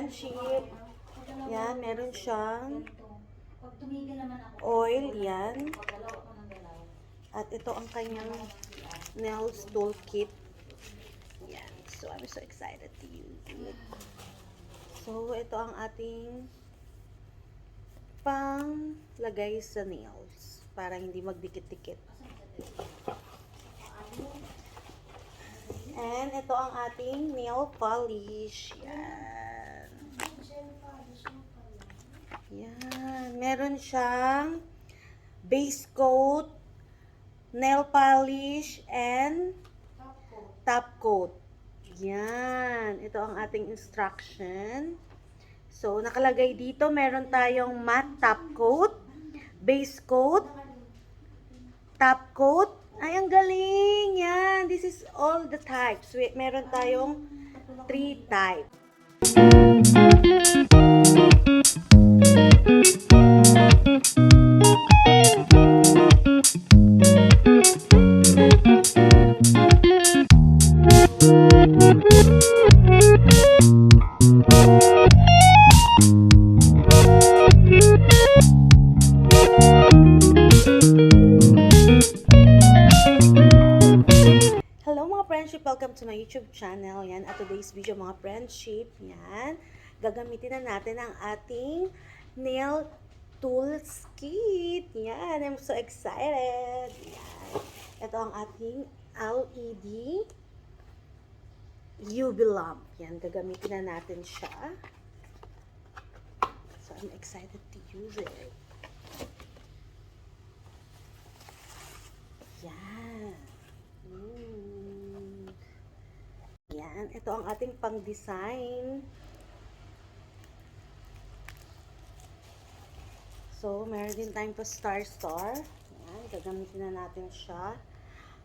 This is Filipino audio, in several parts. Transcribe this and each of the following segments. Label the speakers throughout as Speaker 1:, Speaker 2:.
Speaker 1: friendship. Yan, meron siyang oil, yan. At ito ang kanyang nails toolkit. Yan. So, I'm so excited to use it. So, ito ang ating pang lagay sa nails para hindi magdikit-dikit. And ito ang ating nail polish. Yan. Yan. Meron siyang base coat, nail polish, and top coat. Yan. Ito ang ating instruction. So, nakalagay dito, meron tayong matte top coat, base coat, top coat. Ay, ang galing! Yan. This is all the types. Meron tayong 3 types. Welcome to my YouTube channel. Yan, at today's video mga friendship, yan, gagamitin na natin ang ating nail tools kit. Yan, I'm so excited. Yan. Ito ang ating LED UV lamp. Yan, gagamitin na natin siya. So, I'm excited to use it. Yan. Yan, ito ang ating pang-design. So, meron din tayong star. Yan, gagamitin na natin siya.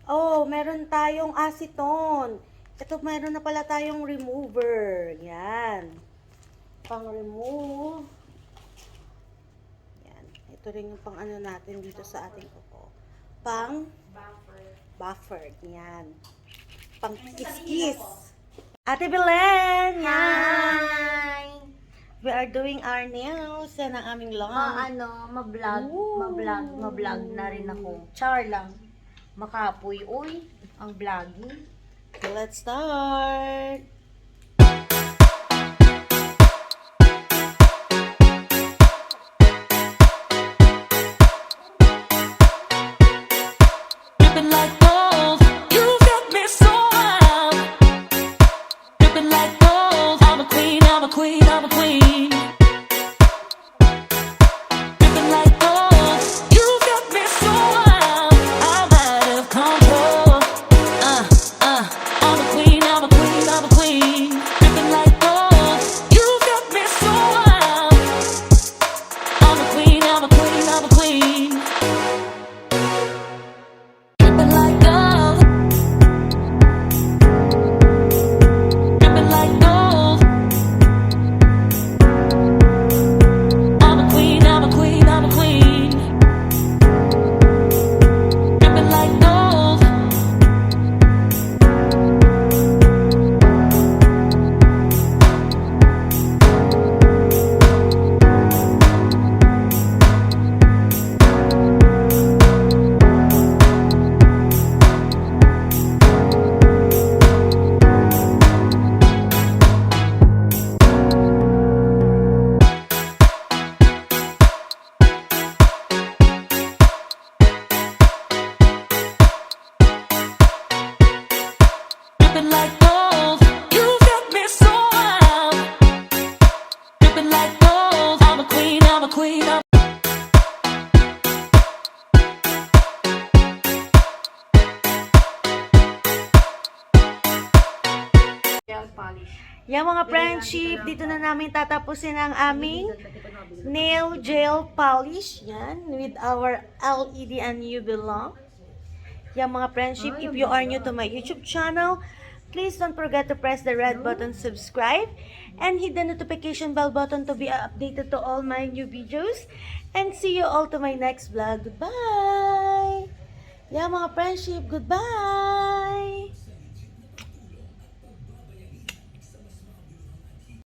Speaker 1: Oh, meron tayong acetone. Ito, meron na pala tayong remover. Yan. Pang-remove. Yan. Ito rin yung pang-ano natin dito sa ating kuko. Buffer. Yan. Pang kiss-kiss. Ate Belen!
Speaker 2: Hi!
Speaker 1: We are doing our nails. Yan ang aming lawn.
Speaker 2: Mablog na rin ako. Char lang. Makapoy. Uy, ang vlogging.
Speaker 1: Okay, let's start!
Speaker 3: Like gold, you got me so wild. Dripping like gold, I'm a queen, I'm a queen, I'm a queen. Dripping like gold, you got me so wild. I'm out of control. I'm a queen, I'm a queen, I'm a queen. Dripping like gold, you got me so wild. I'm a queen, I'm a queen, I'm a queen. Like gold, you got me so wild. Dripping like gold, I'm a queen, I'm a queen.
Speaker 1: Yan mga friendship, dito na namin tatapusin ang aming nail gel polish. Yan, with our LED and UV lamp. Yan mga friendship, if you are new to my YouTube channel, please don't forget to press the red button, subscribe, and hit the notification bell button to be updated to all my new videos. And see you all to my next vlog. Goodbye! Yeah, mga friendship, goodbye!